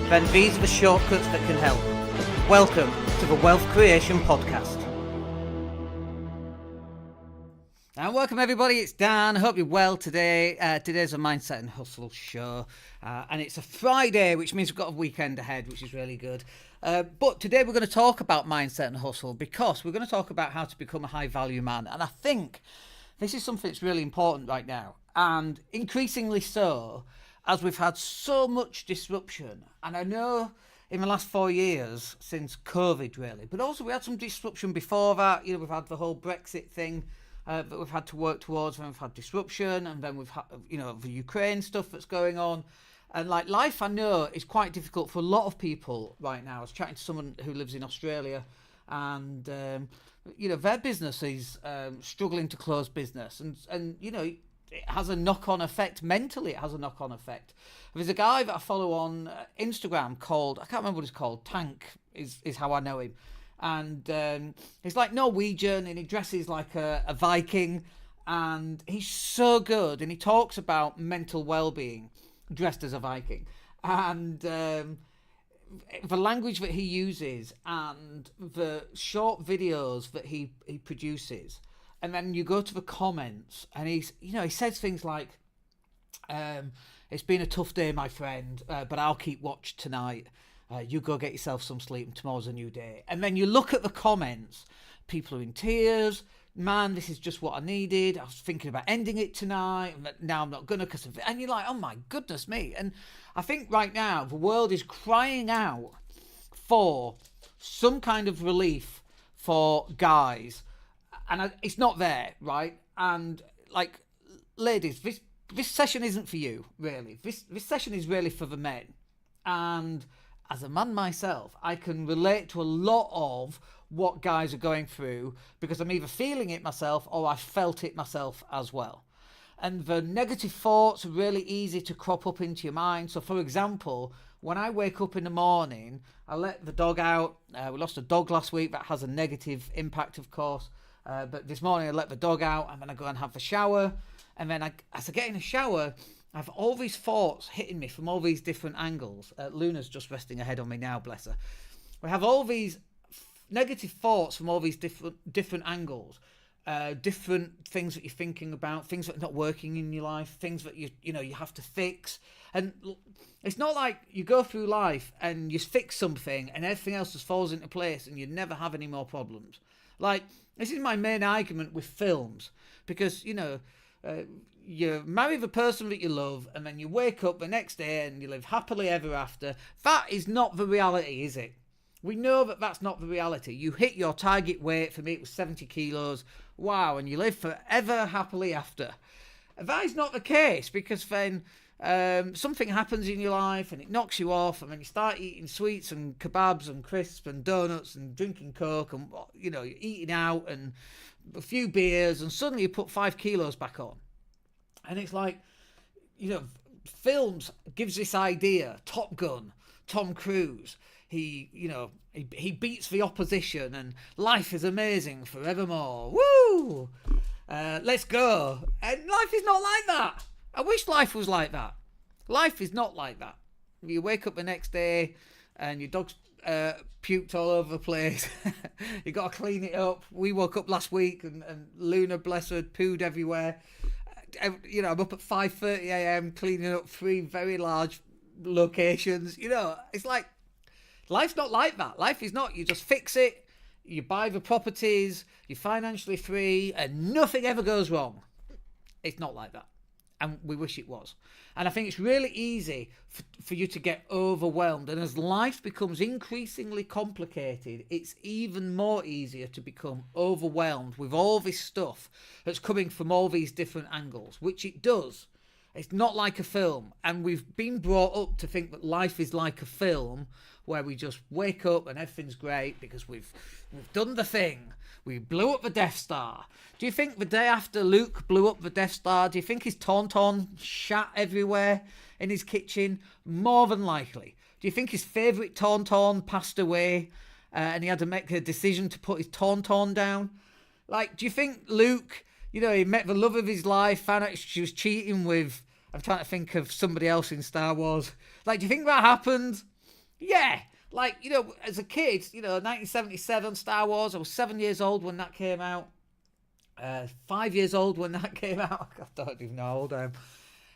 then these are the shortcuts that can help. Welcome to the Wealth Creation Podcast. And welcome everybody, it's Dan. I hope you're well today. Today's a Mindset and Hustle show. And it's a Friday, which means we've got a weekend ahead, which is really good. But today we're going to talk about Mindset and Hustle because we're going to talk about how to become a high value man. And I think this is something that's really important right now. And increasingly so, as we've had so much disruption. And I know in the last 4 years since COVID really, but also we had some disruption before that. You know, we've had the whole Brexit thing that we've had to work towards, and we've had disruption, and then we've had, you know, the Ukraine stuff that's going on. And like life, I know, is quite difficult for a lot of people right now. I was chatting to someone who lives in Australia, and you know, their business is struggling to close business, and you know, it has a knock-on effect mentally. It has a knock-on effect. There's a guy that I follow on Instagram called, I can't remember what he's called, Tank is how I know him. And he's like Norwegian, and he dresses like a Viking, and he's so good, and he talks about mental well-being dressed as a Viking, and the language that he uses and the short videos that he produces. And then you go to the comments, and he says things like, it's been a tough day, my friend, but I'll keep watch tonight. You go get yourself some sleep, and tomorrow's a new day. And then you look at the comments, people are in tears. Man, this is just what I needed. I was thinking about ending it tonight, but now I'm not gonna because of it. And you're like, oh my goodness me. And I think right now the world is crying out for some kind of relief for guys, and it's not there, right? And like, ladies, this session isn't for you, really. This session is really for the men. And as a man myself, I can relate to a lot of what guys are going through because I'm either feeling it myself or I felt it myself as well. And the negative thoughts are really easy to crop up into your mind. So for example, when I wake up in the morning, I let the dog out. We lost a dog last week. That has a negative impact, of course. But this morning I let the dog out, and then I go and have the shower. And then as I get in the shower, I have all these thoughts hitting me from all these different angles. Luna's just resting her head on me now, bless her. We have all these negative thoughts from all these different angles, different things that you're thinking about, things that are not working in your life, things that you have to fix. And it's not like you go through life and you fix something and everything else just falls into place and you never have any more problems. Like, this is my main argument with films, because you marry the person that you love, and then you wake up the next day and you live happily ever after. That is not the reality, is it? We know that that's not the reality. You hit your target weight. For me, it was 70 kilos. Wow, and you live forever happily after. That is not the case, because then something happens in your life and it knocks you off, and then you start eating sweets and kebabs and crisps and donuts and drinking Coke, and you're eating out and a few beers, and suddenly you put 5 kilos back on. And it's like, films gives this idea. Top Gun, Tom Cruise, he beats the opposition, and life is amazing forevermore. Woo! Let's go. And life is not like that. I wish life was like that. Life is not like that. You wake up the next day and your dog's puked all over the place. You got to clean it up. We woke up last week and Luna, bless her, pooed everywhere. I'm up at 5:30 a.m. cleaning up 3 very large locations. It's like, life's not like that. Life is not, you just fix it, you buy the properties, you're financially free, and nothing ever goes wrong. It's not like that. And we wish it was. And I think it's really easy for you to get overwhelmed. And as life becomes increasingly complicated, it's even more easier to become overwhelmed with all this stuff that's coming from all these different angles, which it does. It's not like a film. And we've been brought up to think that life is like a film where we just wake up and everything's great because we've done the thing. We blew up the Death Star. Do you think the day after Luke blew up the Death Star, do you think his tauntaun shat everywhere in his kitchen? More than likely. Do you think his favourite tauntaun passed away and he had to make a decision to put his tauntaun down? Like, do you think Luke, he met the love of his life, found out she was cheating with, I'm trying to think of somebody else in Star Wars. Like, do you think that happened? Yeah, like, as a kid, 1977 Star Wars, I was 7 years old when that came out. 5 years old when that came out. I don't even know how old I am.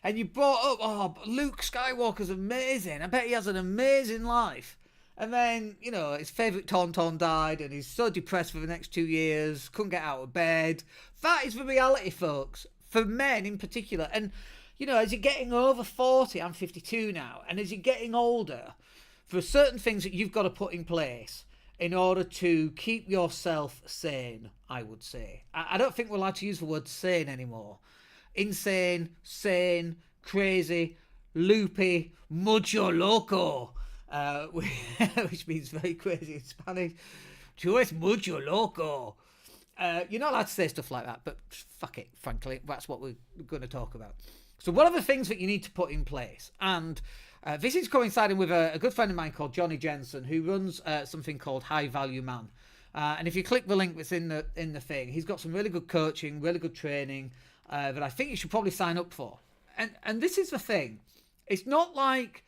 And you brought up, oh, Luke Skywalker's amazing. I bet he has an amazing life. And then, his favourite Tauntaun died and he's so depressed for the next 2 years, couldn't get out of bed. That is the reality, folks, for men in particular. And, as you're getting over 40, I'm 52 now, and as you're getting older, there are certain things that you've got to put in place in order to keep yourself sane, I would say. I don't think we're allowed to use the word sane anymore. Insane, sane, crazy, loopy, mucho loco, which means very crazy in Spanish. Tú es mucho loco. You're not allowed to say stuff like that, but fuck it, frankly, that's what we're going to talk about. So what are the things that you need to put in place? And this is coinciding with a good friend of mine called Johnny Jensen, who runs something called High Value Man. And if you click the link that's in the thing, he's got some really good coaching, really good training that I think you should probably sign up for. And this is the thing. It's not like...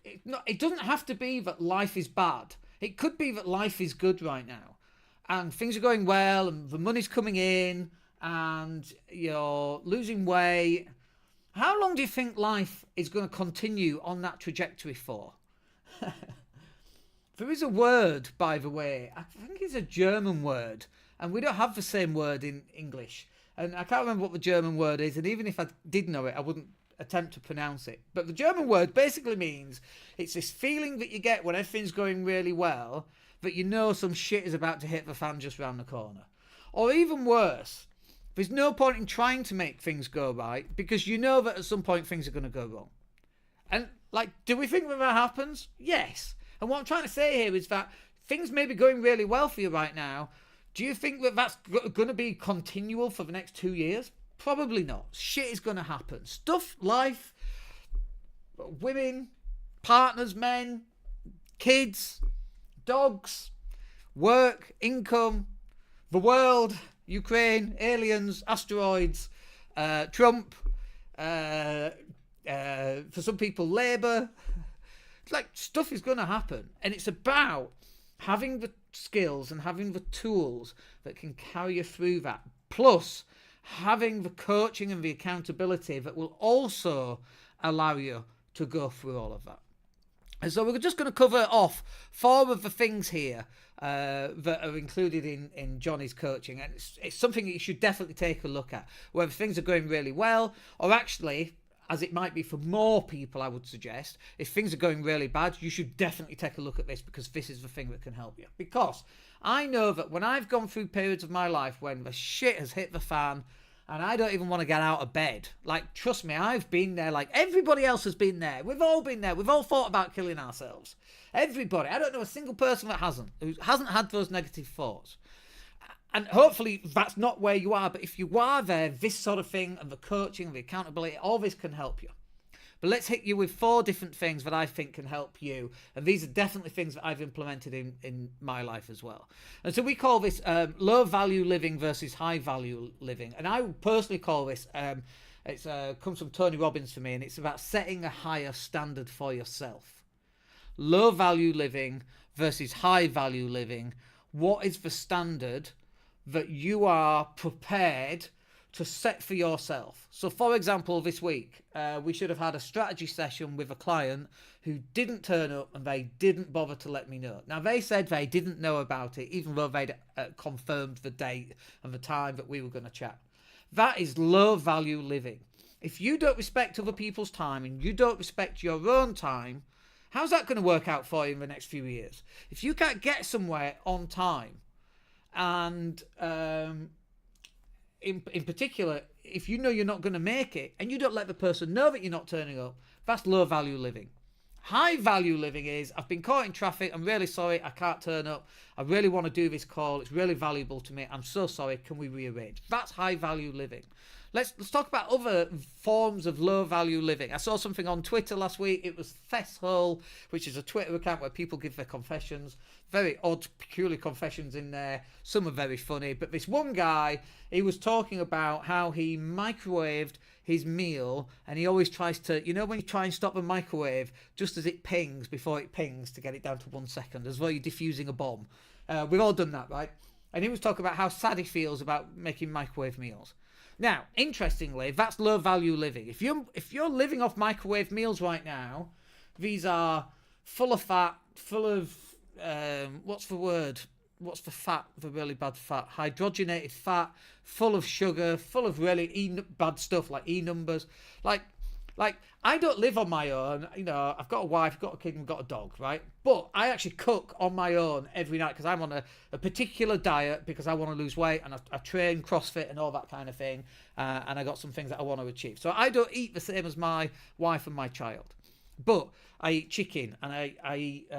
It doesn't have to be that life is bad. It could be that life is good right now. And things are going well, and the money's coming in, and you're losing weight. How long do you think life is going to continue on that trajectory for? There is a word, by the way. I think it's a German word, and we don't have the same word in English. And I can't remember what the German word is, and even if I did know it, I wouldn't attempt to pronounce it. But the German word basically means it's this feeling that you get when everything's going really well, that some shit is about to hit the fan just round the corner. Or even worse, there's no point in trying to make things go right because you know that at some point things are going to go wrong. And, do we think that happens? Yes. And what I'm trying to say here is that things may be going really well for you right now. Do you think that that's going to be continual for the next 2 years? Probably not. Shit is going to happen. Stuff, life, women, partners, men, kids, dogs, work, income, the world, Ukraine, aliens, asteroids, Trump, for some people, Labour. Stuff is going to happen. And it's about having the skills and having the tools that can carry you through that. Plus, having the coaching and the accountability that will also allow you to go through all of that. And so we're just going to cover off 4 of the things here that are included in Johnny's coaching. And it's something that you should definitely take a look at, whether things are going really well, or actually, as it might be for more people, I would suggest, if things are going really bad, you should definitely take a look at this, because this is the thing that can help you. Because I know that when I've gone through periods of my life when the shit has hit the fan and I don't even want to get out of bed, trust me, I've been there, everybody else has been there. We've all been there. We've all thought about killing ourselves. Everybody. I don't know a single person that who hasn't had those negative thoughts. And hopefully that's not where you are, but if you are there, this sort of thing and the coaching and the accountability, all this can help you. But let's hit you with 4 different things that I think can help you. And these are definitely things that I've implemented in my life as well. And so we call this low value living versus high value living. And I would personally call this, it comes from Tony Robbins for me, and it's about setting a higher standard for yourself. Low value living versus high value living. What is the standard that you are prepared to set for yourself? So for example, this week we should have had a strategy session with a client who didn't turn up, and they didn't bother to let me know. Now they said they didn't know about it even though they'd confirmed the date and the time that we were going to chat. That is low value living. If you don't respect other people's time and you don't respect your own time, how's that going to work out for you in the next few years? If you can't get somewhere on time, and in particular, if you know you're not going to make it and you don't let the person know that you're not turning up, that's low value living. High value living is, I've been caught in traffic, I'm really sorry, I can't turn up, I really want to do this call, it's really valuable to me, I'm so sorry, can we rearrange? That's high value living. let's talk about other forms of low value living. I saw something on Twitter last week. It was Fesshole, which is a Twitter account where people give their confessions. Very odd, peculiar confessions in there. Some are very funny. But this one guy, he was talking about how he microwaved his meal, and he always tries to, you know, when you try and stop the microwave just as it pings, before it pings, to get it down to 1 second, as though you're defusing a bomb. We've all done that, right? And he was talking about how sad he feels about making microwave meals. Now, interestingly, that's low value living. If you're living off microwave meals right now, these are full of fat, full of what's the word? What's the fat? The really bad fat, hydrogenated fat, full of sugar, full of really bad stuff like E numbers. Like I don't live on my own. You know, I've got a wife, got a kid, and got a dog, right? But I actually cook on my own every night because I'm on a particular diet because I want to lose weight, and I train CrossFit and all that kind of thing. And I got some things that I want to achieve. So I don't eat the same as my wife and my child, but I eat chicken, and I eat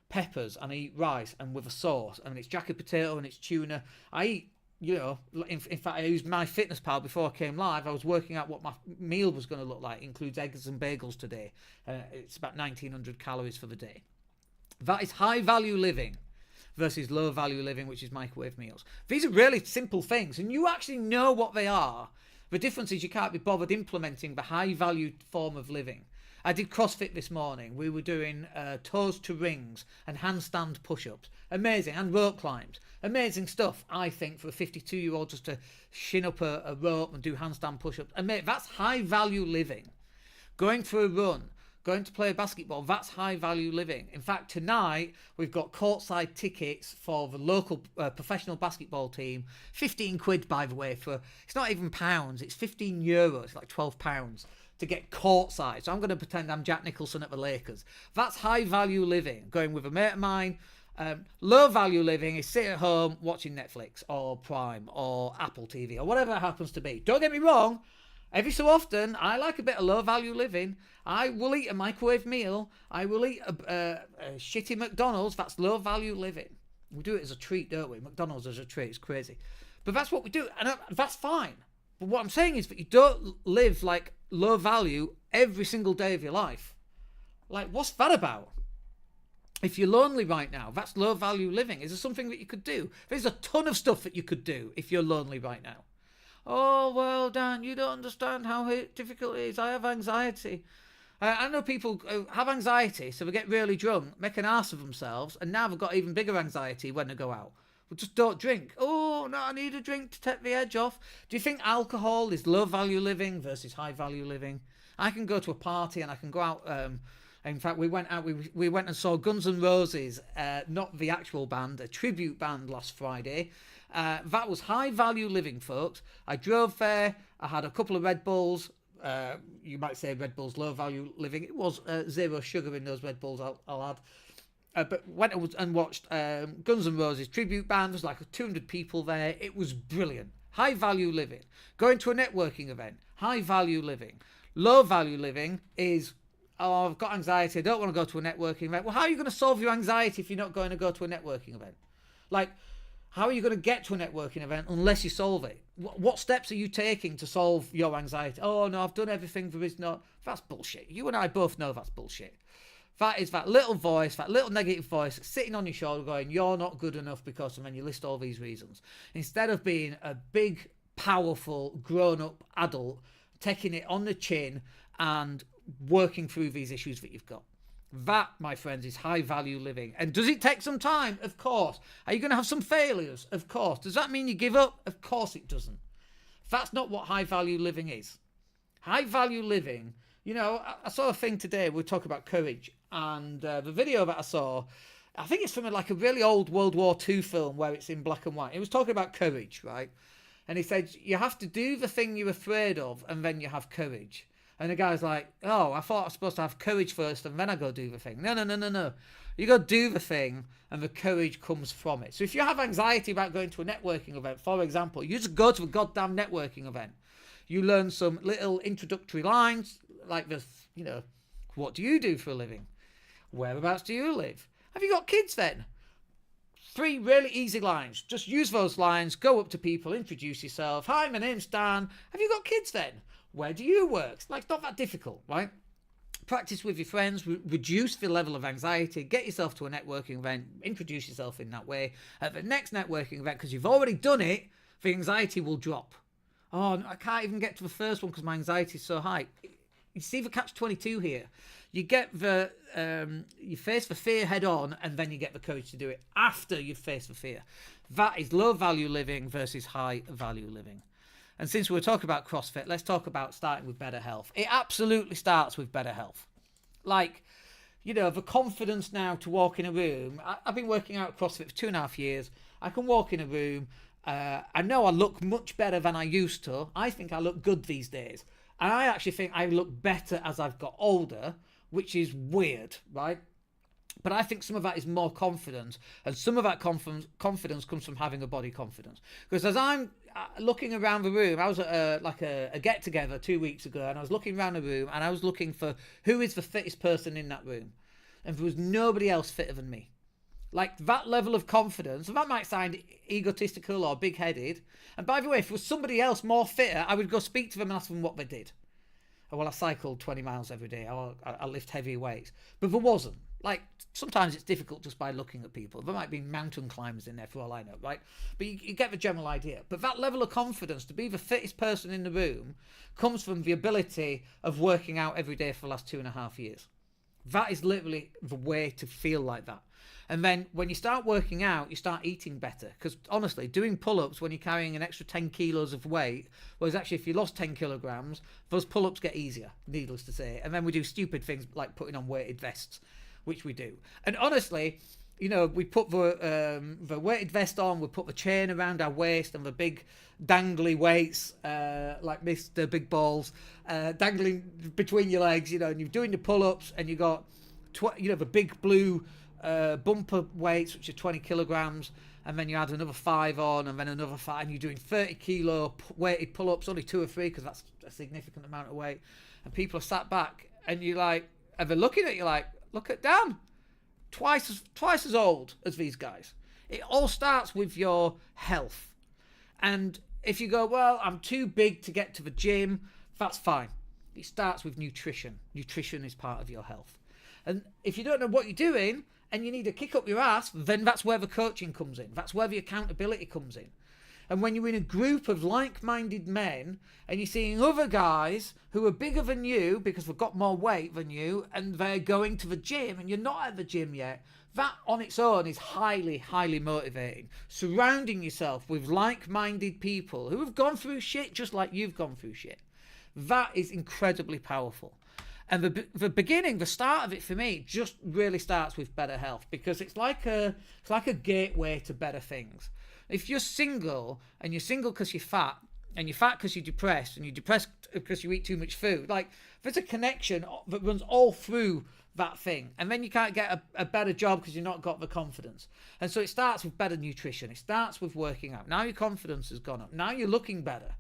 peppers, and I eat rice, and with a sauce, and it's jacket potato, and it's tuna. I eat, you know, in fact, I used MyFitnessPal before I came live. I was working out what my meal was going to look like. It includes eggs and bagels today. It's about 1,900 calories for the day. That is high value living versus low value living, which is microwave meals. These are really simple things, and you actually know what they are. The difference is you can't be bothered implementing the high value form of living. I did CrossFit this morning. We were doing toes to rings and handstand push-ups. Amazing. And rope climbs. Amazing stuff, I think, for a 52-year-old just to shin up a rope and do handstand push-ups. That's high-value living. Going for a run, going to play basketball, that's high-value living. In fact, tonight, we've got courtside tickets for the local professional basketball team. 15 quid, by the way, for, it's not even pounds, it's 15 euros, it's like 12 pounds. To get courtside. So I'm going to pretend I'm Jack Nicholson at the Lakers. That's high value living. Going with a mate of mine. Low value living is sitting at home watching Netflix or Prime or Apple TV or whatever it happens to be. Don't get me wrong. Every so often, I like a bit of low value living. I will eat a microwave meal. I will eat a shitty McDonald's. That's low value living. We do it as a treat, don't we? McDonald's as a treat. It's crazy. But that's what we do. And that's fine. But what I'm saying is that you don't live like low value every single day of your life. Like, what's that about? If you're lonely right now, that's low value living. Is there something that you could do? There's a ton of stuff that you could do if you're lonely right now. Oh, well, Dan, you don't understand how difficult it is. I have anxiety. I know people who have anxiety, so they get really drunk, make an arse of themselves, and now they've got even bigger anxiety when they go out. Well, just don't drink. Oh, no, I need a drink to take the edge off. Do you think alcohol is low value living versus high value living? I can go to a party and I can go out. In fact, we went out. We went and saw Guns N' Roses, not the actual band, a tribute band last Friday. That was high value living, folks. I drove there. I had a couple of Red Bulls. You might say Red Bull's low value living. It was zero sugar in those Red Bulls, I'll add. But went and watched Guns N' Roses tribute band. There was like 200 people there. It was brilliant. High value living. Going to a networking event. High value living. Low value living is, oh, I've got anxiety. I don't want to go to a networking event. Well, how are you going to solve your anxiety if you're not going to go to a networking event? Like, how are you going to get to a networking event unless you solve it? What steps are you taking to solve your anxiety? Oh, no, I've done everything. There is no... That's bullshit. You and I both know that's bullshit. That is that little voice, that little negative voice sitting on your shoulder going, you're not good enough because, and then you list all these reasons. Instead of being a big, powerful, grown-up adult, taking it on the chin and working through these issues that you've got. That, my friends, is high-value living. And does it take some time? Of course. Are you going to have some failures? Of course. Does that mean you give up? Of course it doesn't. That's not what high-value living is. High-value living... You know, I saw a thing today, we talk about courage, and the video that I saw, I think it's from like a really old World War II film where it's in black and white. It was talking about courage, right? And he said, you have to do the thing you're afraid of, and then you have courage. And the guy's like, oh, I thought I was supposed to have courage first, and then I go do the thing. No. You go do the thing, and the courage comes from it. So if you have anxiety about going to a networking event, for example, you just go to a goddamn networking event. You learn some little introductory lines, like this, you know, what do you do for a living? Whereabouts do you live? Have you got kids then? 3 really easy lines. Just use those lines, go up to people, introduce yourself. Hi, my name's Dan. Have you got kids then? Where do you work? It's not that difficult, right? Practice with your friends, reduce the level of anxiety, get yourself to a networking event, introduce yourself in that way. At the next networking event, because you've already done it, the anxiety will drop. Oh, I can't even get to the first one because my anxiety is so high. You see the catch-22 here. You get you face the fear head on, and then you get the courage to do it after you've faced the fear. That is low value living versus high value living. And since we're talking about CrossFit, let's talk about starting with better health. It absolutely starts with better health. Like, the confidence now to walk in a room. I've been working out at CrossFit for 2.5 years. I can walk in a room. I know I look much better than I used to. I think I look good these days. And I actually think I look better as I've got older, which is weird, right? But I think some of that is more confidence, and some of that confidence comes from having a body confidence. Because as I'm looking around the room, I was at a get-together 2 weeks ago, and I was looking around the room, and I was looking for who is the fittest person in that room. And there was nobody else fitter than me. Like, that level of confidence, and that might sound egotistical or big-headed. And by the way, if there was somebody else more fitter, I would go speak to them and ask them what they did. Oh, well, I cycled 20 miles every day. I lift heavy weights. But there wasn't. Like, sometimes it's difficult just by looking at people. There might be mountain climbers in there for all I know, right? But you get the general idea. But that level of confidence to be the fittest person in the room comes from the ability of working out every day for the last 2.5 years. That is literally the way to feel like that. And then when you start working out, you start eating better. Because honestly, doing pull-ups when you're carrying an extra 10 kilos of weight, whereas actually if you lost 10 kilograms, those pull-ups get easier, needless to say. And then we do stupid things like putting on weighted vests, which we do. And honestly, we put the weighted vest on, we put the chain around our waist and the big dangly weights, like Mr. Big Balls, dangling between your legs, and you're doing the pull-ups and you got, the big blue bumper weights, which are 20 kilograms, and then you add another 5 on, and then another 5, and you're doing 30 kilo weighted pull-ups, only 2 or 3, because that's a significant amount of weight. And people are sat back, and you're like, and they're looking at you like, look at Dan, twice as old as these guys. It all starts with your health. And if you go, well, I'm too big to get to the gym, that's fine. It starts with nutrition. Nutrition is part of your health. And if you don't know what you're doing and you need to kick up your ass, then that's where the coaching comes in. That's where the accountability comes in. And when you're in a group of like-minded men and you're seeing other guys who are bigger than you because they've got more weight than you and they're going to the gym and you're not at the gym yet, that on its own is highly, highly motivating. Surrounding yourself with like-minded people who have gone through shit just like you've gone through shit, that is incredibly powerful. And the beginning, the start of it for me just really starts with better health, because it's like a gateway to better things. If you're single, and you're single because you're fat, and you're fat because you're depressed, and you're depressed because you eat too much food, like, there's a connection that runs all through that thing. And then you can't get a better job because you've not got the confidence. And so it starts with better nutrition. It starts with working out. Now your confidence has gone up. Now you're looking better.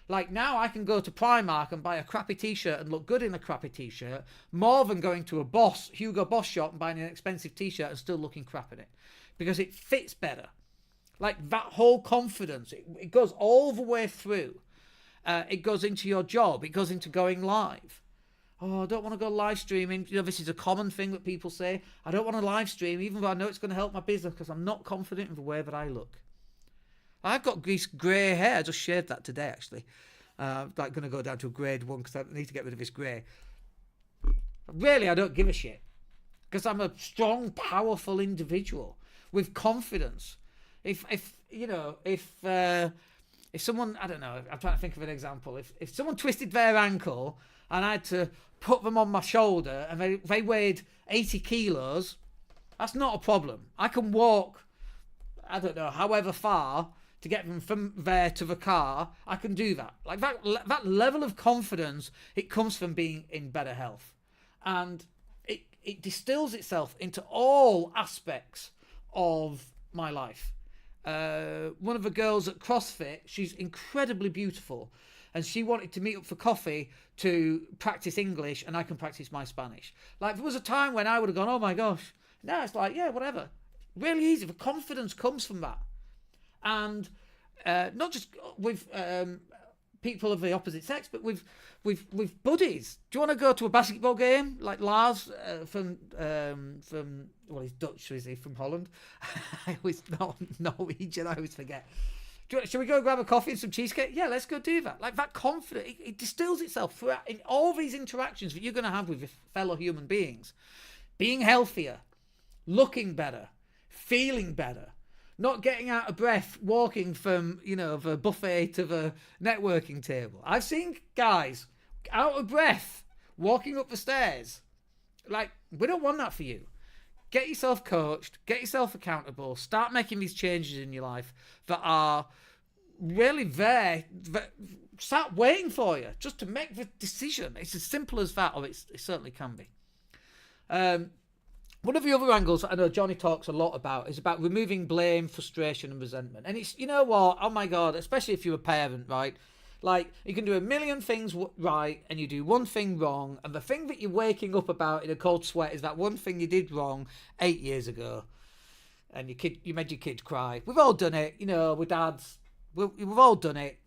Like, now I can go to Primark and buy a crappy t-shirt and look good in a crappy t-shirt, more than going to a Hugo Boss shop and buying an expensive t-shirt and still looking crap in it, because it fits better. Like, that whole confidence, it goes all the way through. It goes into your job. It goes into going live. Oh, I don't want to go live streaming. This is a common thing that people say. I don't want to live stream, even though I know it's going to help my business, because I'm not confident in the way that I look. I've got this grey hair. I just shaved that today, actually. I'm going to go down to a grade 1 because I need to get rid of this grey. Really, I don't give a shit, because I'm a strong, powerful individual with confidence. If someone, I don't know, I'm trying to think of an example. If someone twisted their ankle and I had to put them on my shoulder and they weighed 80 kilos, that's not a problem. I can walk, I don't know, however far to get them from there to the car. I can do that. Like, that level of confidence, it comes from being in better health. And it distills itself into all aspects of my life. One of the girls at CrossFit, she's incredibly beautiful, and she wanted to meet up for coffee to practice English, and I can practice my Spanish. Like, there was a time when I would have gone, oh my gosh. Now it's like, yeah, whatever. Really easy. The confidence comes from that. And not just with people of the opposite sex, but with buddies. Do you want to go to a basketball game like Lars from well, he's Dutch, is he, from Holland? I always Norwegian. I always forget. Should we go grab a coffee and some cheesecake? Yeah, let's go do that. Like that confidence, it distills itself throughout in all these interactions that you're going to have with your fellow human beings. Being healthier, looking better, feeling better, not getting out of breath walking from, the buffet to the networking table. I've seen guys out of breath walking up the stairs. Like, we don't want that for you. Get yourself coached, get yourself accountable, start making these changes in your life that are really there, start waiting for you just to make the decision. It's as simple as that, or it certainly can be. One of the other angles that I know Johnny talks a lot about is about removing blame, frustration, and resentment. And it's, you know what? Oh my God, especially if you're a parent, right? Like, you can do a million things right and you do one thing wrong. And the thing that you're waking up about in a cold sweat is that one thing you did wrong 8 years ago. And you made your kid cry. We've all done it, with dads. We've all done it.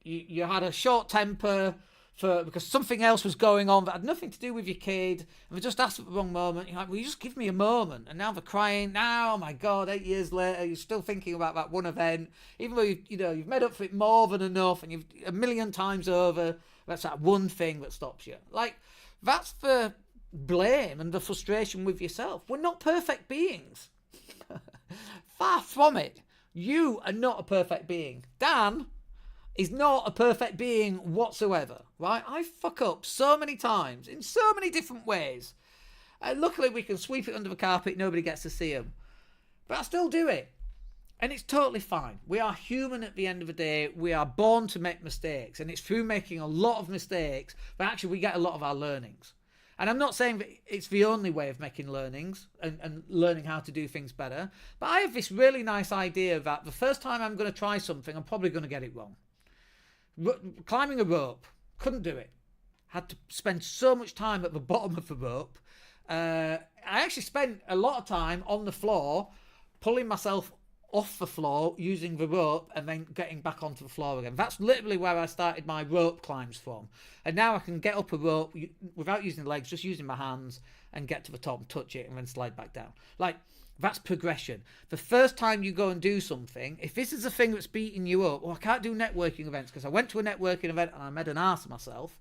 You had a short temper because something else was going on that had nothing to do with your kid, and they just asked at the wrong moment. You're like, well, you just give me a moment, and now they're crying. Now, oh my God, 8 years later, you're still thinking about that one event, even though you've made up for it more than enough, and you've a million times over. That's that one thing that stops you. Like, that's the blame and the frustration with yourself. We're not perfect beings. Far from it. You are not a perfect being. Dan is not a perfect being whatsoever, right? I fuck up so many times in so many different ways. Luckily, we can sweep it under the carpet. Nobody gets to see them. But I still do it. And it's totally fine. We are human at the end of the day. We are born to make mistakes. And it's through making a lot of mistakes that actually we get a lot of our learnings. And I'm not saying that it's the only way of making learnings and learning how to do things better. But I have this really nice idea that the first time I'm going to try something, I'm probably going to get it wrong. Climbing a rope, couldn't do it. Had to spend so much time at the bottom of the rope. I actually spent a lot of time on the floor, pulling myself off the floor using the rope and then getting back onto the floor again. That's literally where I started my rope climbs from. And now I can get up a rope without using legs, just using my hands, and get to the top and touch it and then slide back down. Like, that's progression. The first time you go and do something, if this is a thing that's beating you up, I can't do networking events because I went to a networking event and I made an arse of myself,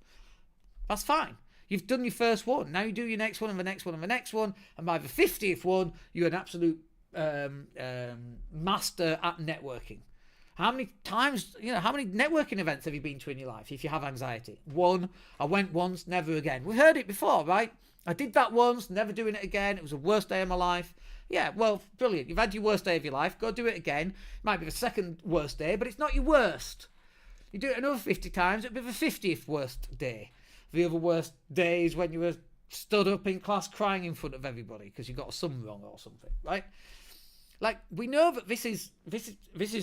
that's fine. You've done your first one. Now you do your next one and the next one and the next one. And by the 50th one, you're an absolute master at networking. How many times, how many networking events have you been to in your life if you have anxiety? One. I went once, never again. We heard it before, right? I did that once, never doing it again. It was the worst day of my life. Yeah, well, brilliant. You've had your worst day of your life. Go do it again. It might be the second worst day, but it's not your worst. You do it another 50 times, it'll be the 50th worst day. The other worst days when you were stood up in class crying in front of everybody because you got a sum wrong or something, right? Like, we know that this is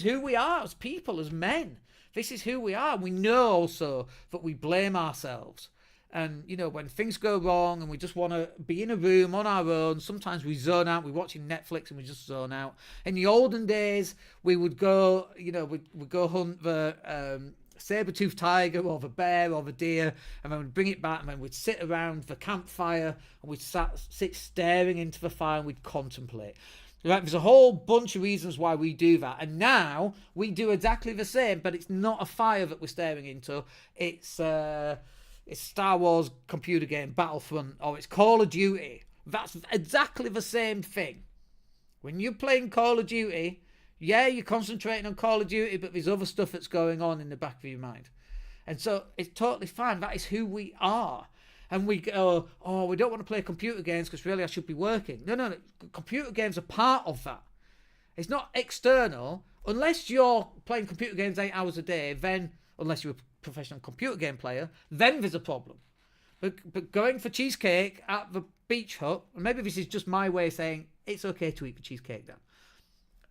who we are as people, as men. This is who we are. We know also that we blame ourselves. And, when things go wrong and we just want to be in a room on our own, sometimes we zone out. We're watching Netflix and we just zone out. In the olden days, we would go, we'd go hunt the saber-toothed tiger or the bear or the deer, and then we'd bring it back and then we'd sit around the campfire and we'd sit staring into the fire and we'd contemplate. Right, there's a whole bunch of reasons why we do that. And now we do exactly the same, but it's not a fire that we're staring into. It's Star Wars computer game, Battlefront, or it's Call of Duty. That's exactly the same thing. When you're playing Call of Duty, yeah, you're concentrating on Call of Duty, but there's other stuff that's going on in the back of your mind. And so it's totally fine. That is who we are. And we go, we don't want to play computer games because really I should be working. No. Computer games are part of that. It's not external. Unless you're playing computer games 8 hours a day, then, unless you're a professional computer game player, then there's a problem. But going for cheesecake at the beach hut, and maybe this is just my way of saying it's okay to eat the cheesecake then.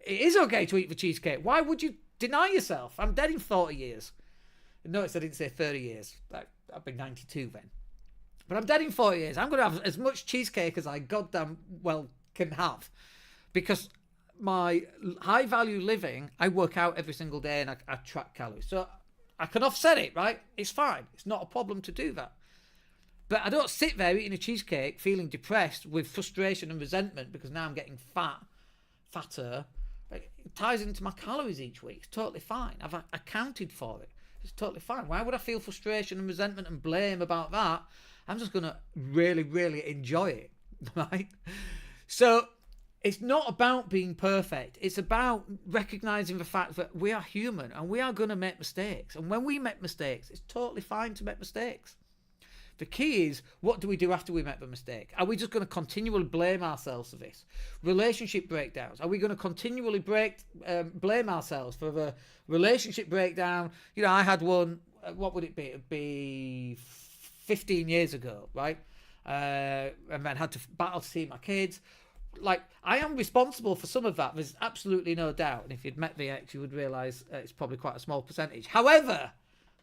It is okay to eat the cheesecake. Why would you deny yourself? I'm dead in 40 years. Notice I didn't say 30 years. I've been 92 then. But I'm dead in 40 years. I'm going to have as much cheesecake as I goddamn well can have. Because my high value living, I work out every single day and I track calories. So I can offset it, right? It's fine. It's not a problem to do that. But I don't sit there eating a cheesecake feeling depressed with frustration and resentment because now I'm getting fatter. It ties into my calories each week. It's totally fine. I've accounted for it. It's totally fine. Why would I feel frustration and resentment and blame about that? I'm just going to really, really enjoy it, right? So it's not about being perfect. It's about recognizing the fact that we are human and we are going to make mistakes. And when we make mistakes, it's totally fine to make mistakes. The key is, what do we do after we make the mistake? Are we just going to continually blame ourselves for this? Relationship breakdowns. Are we going to continually blame ourselves for the relationship breakdown? You know, I had one, what would it be? It would be 15 years ago, right? And then had to battle to see my kids. Like, I am responsible for some of that. There's absolutely no doubt. And if you'd met the ex, you would realise it's probably quite a small percentage. However,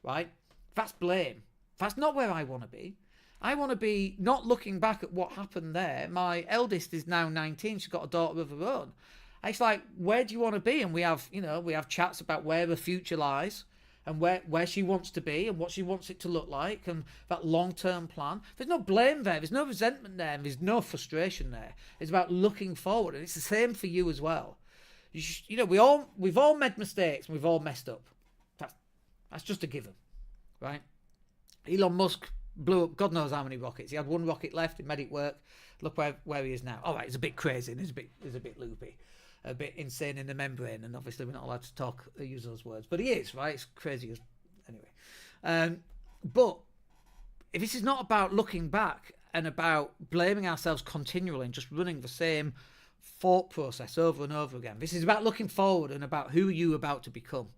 right, that's blame. That's not where I want to be. I want to be not looking back at what happened there. My eldest is now 19. She's got a daughter of her own. It's like, where do you want to be? And we have chats about where the future lies and where she wants to be and what she wants it to look like and that long-term plan. There's no blame there. There's no resentment there. And there's no frustration there. It's about looking forward. And it's the same for you as well. We've all made mistakes and we've all messed up. That's just a given, right? Elon Musk blew up God knows how many rockets. He had one rocket left. He made it work. Look where he is now. All right, he's a bit crazy and he's a bit loopy, a bit insane in the membrane. And obviously we're not allowed to use those words. But he is, right? It's crazy anyway. But if this is not about looking back and about blaming ourselves continually and just running the same thought process over and over again. This is about looking forward and about who you're about to become.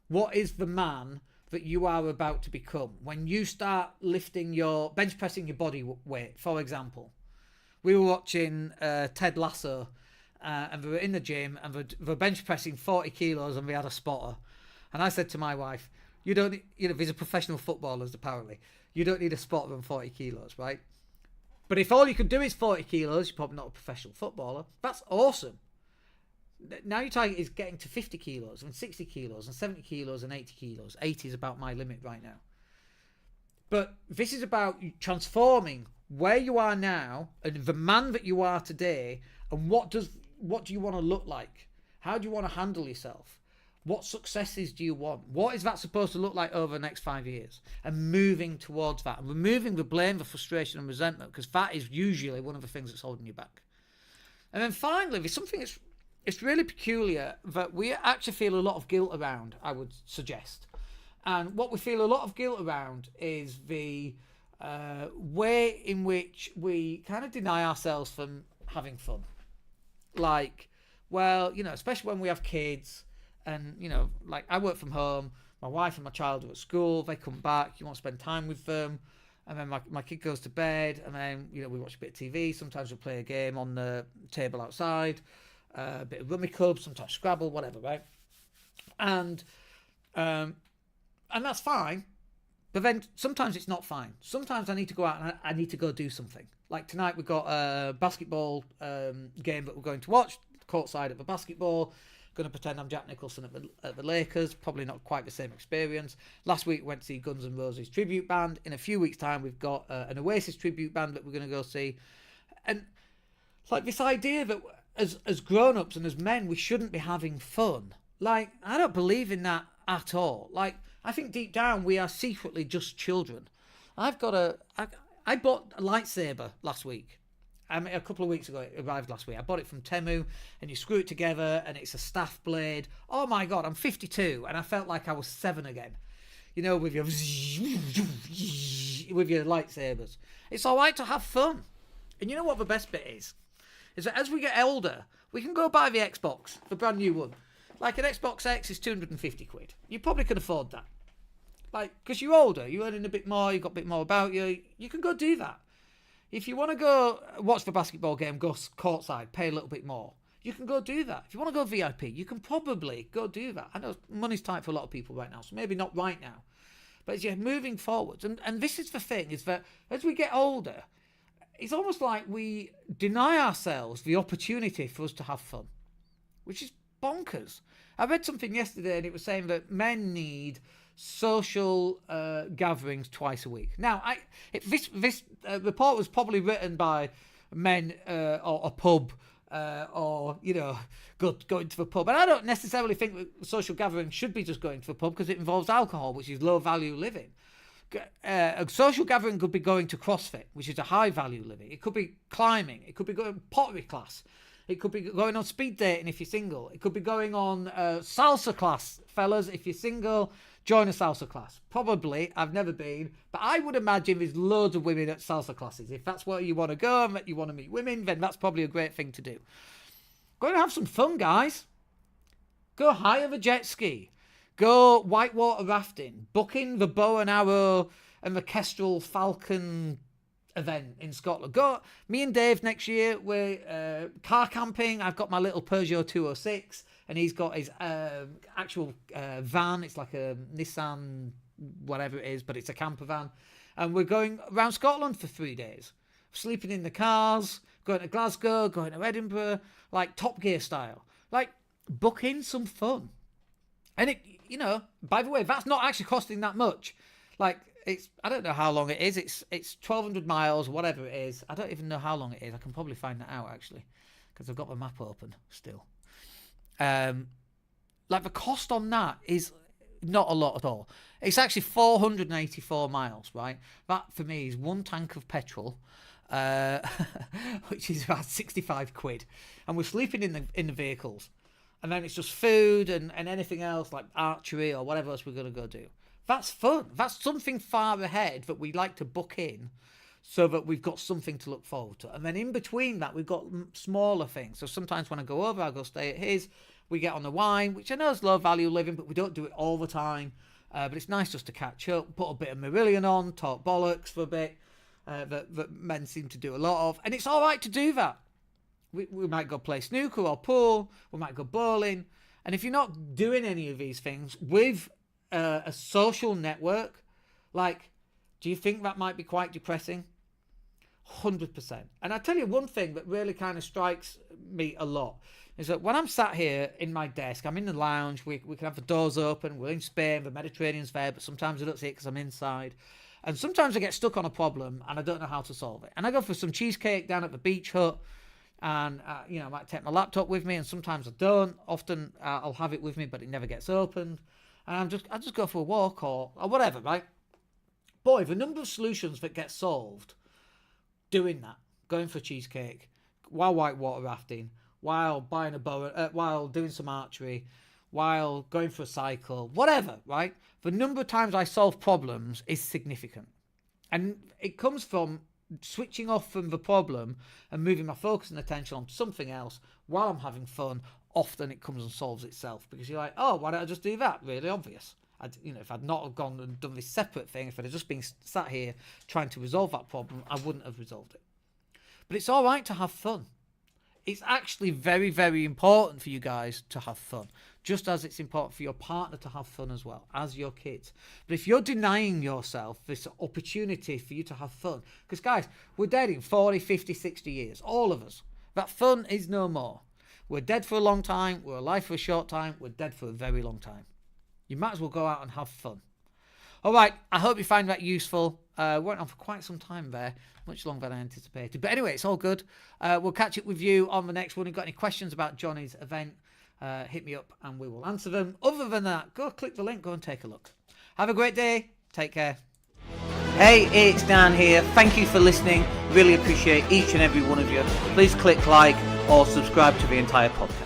What is the man that you are about to become when you start lifting bench pressing your body weight? For example, we were watching Ted Lasso and we were in the gym and we were bench pressing 40 kilos and we had a spotter, and I said to my wife, these are professional footballers apparently, you don't need a spotter on 40 kilos, right? But if all you can do is 40 kilos, you're probably not a professional footballer. That's awesome. Now your target is getting to 50 kilos and 60 kilos and 70 kilos and 80 kilos. 80 is about my limit right now. But this is about transforming where you are now and the man that you are today, and what do you want to look like? How do you want to handle yourself? What successes do you want? What is that supposed to look like over the next 5 years? And moving towards that and removing the blame, the frustration and resentment, because that is usually one of the things that's holding you back. And then finally, there's something it's really peculiar that we actually feel a lot of guilt around, I would suggest. And what we feel a lot of guilt around is the way in which we kind of deny ourselves from having fun. Like, well, especially when we have kids and, like I work from home, my wife and my child are at school, they come back, you want to spend time with them. And then my kid goes to bed and then, we watch a bit of TV. Sometimes we play a game on the table outside. A bit of Rummy Club, sometimes Scrabble, whatever, right? And that's fine. But then sometimes it's not fine. Sometimes I need to go out and I need to go do something. Like tonight we've got a basketball game that we're going to watch, courtside at the basketball. Going to pretend I'm Jack Nicholson at the Lakers. Probably not quite the same experience. Last week we went to see Guns N' Roses tribute band. In a few weeks' time we've got an Oasis tribute band that we're going to go see. And like this idea that as grown-ups and as men, we shouldn't be having fun. Like, I don't believe in that at all. Like, I think deep down we are secretly just children. I bought a lightsaber last week. A couple of weeks ago, it arrived last week. I bought it from Temu, and you screw it together, and it's a staff blade. Oh my God, I'm 52, and I felt like I was 7 again. With your lightsabers. It's all right to have fun. And you know what the best bit is that as we get older, we can go buy the Xbox, the brand new one. Like an Xbox X is 250 quid. You probably can afford that. Like, because you're older, you're earning a bit more, you've got a bit more about you. You can go do that. If you want to go watch the basketball game, go courtside, pay a little bit more. You can go do that. If you want to go VIP, you can probably go do that. I know money's tight for a lot of people right now, so maybe not right now. But as you're moving forwards, and this is the thing, is that as we get older, it's almost like we deny ourselves the opportunity for us to have fun, which is bonkers. I read something yesterday and it was saying that men need social gatherings twice a week. Now, this report was probably written by men or a pub or, going to the pub. And I don't necessarily think that social gatherings should be just going to the pub because it involves alcohol, which is low value living. A social gathering could be going to CrossFit, which is a high value living. It could be climbing. It could be going pottery class. It could be going on speed dating if you're single. It could be going on salsa class, fellas. If you're single, join a salsa class. Probably, I've never been, but I would imagine there's loads of women at salsa classes. If that's where you want to go and you want to meet women, then that's probably a great thing to do. Go and have some fun, guys. Go hire a jet ski. Go whitewater rafting. Book in the bow and arrow and the Kestrel Falcon event in Scotland. Go, me and Dave next year, we're car camping. I've got my little Peugeot 206 and he's got his actual van. It's like a Nissan, whatever it is, but it's a camper van. And we're going around Scotland for 3 days. Sleeping in the cars, going to Glasgow, going to Edinburgh, like Top Gear style. Like, book in some fun. And it, by the way, that's not actually costing that much. Like, I don't know how long it is. It's 1,200 miles, whatever it is. I don't even know how long it is. I can probably find that out, actually, because I've got the map open still. Like, the cost on that is not a lot at all. It's actually 484 miles, right? That, for me, is one tank of petrol, which is about 65 quid. And we're sleeping in the vehicles. And then it's just food and anything else, like archery or whatever else we're going to go do. That's fun. That's something far ahead that we like to book in so that we've got something to look forward to. And then in between that, we've got smaller things. So sometimes when I go over, I'll go stay at his. We get on the wine, which I know is low value living, but we don't do it all the time. But it's nice just to catch up, put a bit of Marillion on, talk bollocks for a bit, that men seem to do a lot of. And it's all right to do that. We might go play snooker or pool. We might go bowling. And if you're not doing any of these things with a social network, like, do you think that might be quite depressing? 100%. And I tell you one thing that really kind of strikes me a lot is that when I'm sat here in my desk, I'm in the lounge, we can have the doors open, we're in Spain, the Mediterranean's there, but sometimes I don't see it because I'm inside. And sometimes I get stuck on a problem and I don't know how to solve it. And I go for some cheesecake down at the beach hut. And, I might take my laptop with me, and sometimes I don't. Often I'll have it with me, but it never gets opened. And I just go for a walk or whatever, right? Boy, the number of solutions that get solved doing that, going for cheesecake, while whitewater rafting, while buying a bow, while doing some archery, while going for a cycle, whatever, right? The number of times I solve problems is significant. And it comes from switching off from the problem and moving my focus and attention on something else while I'm having fun. Often it comes and solves itself because you're like, oh, why don't I just do that? Really obvious. If I'd not have gone and done this separate thing, if I'd have just been sat here trying to resolve that problem, I wouldn't have resolved it. But it's all right to have fun. It's actually very, very important for you guys to have fun, just as it's important for your partner to have fun as well, as your kids. But if you're denying yourself this opportunity for you to have fun, because guys, we're dead in 40, 50, 60 years, all of us. That fun is no more. We're dead for a long time, we're alive for a short time, we're dead for a very long time. You might as well go out and have fun. All right, I hope you find that useful. Went on for quite some time there, much longer than I anticipated. But anyway, it's all good. We'll catch up with you on the next one. If you've got any questions about Johnny's event, hit me up and we will answer them. Other than that, go click the link, go and take a look. Have a great day. Take care. Hey, it's Dan here. Thank you for listening. Really appreciate each and every one of you. Please click like or subscribe to the entire podcast.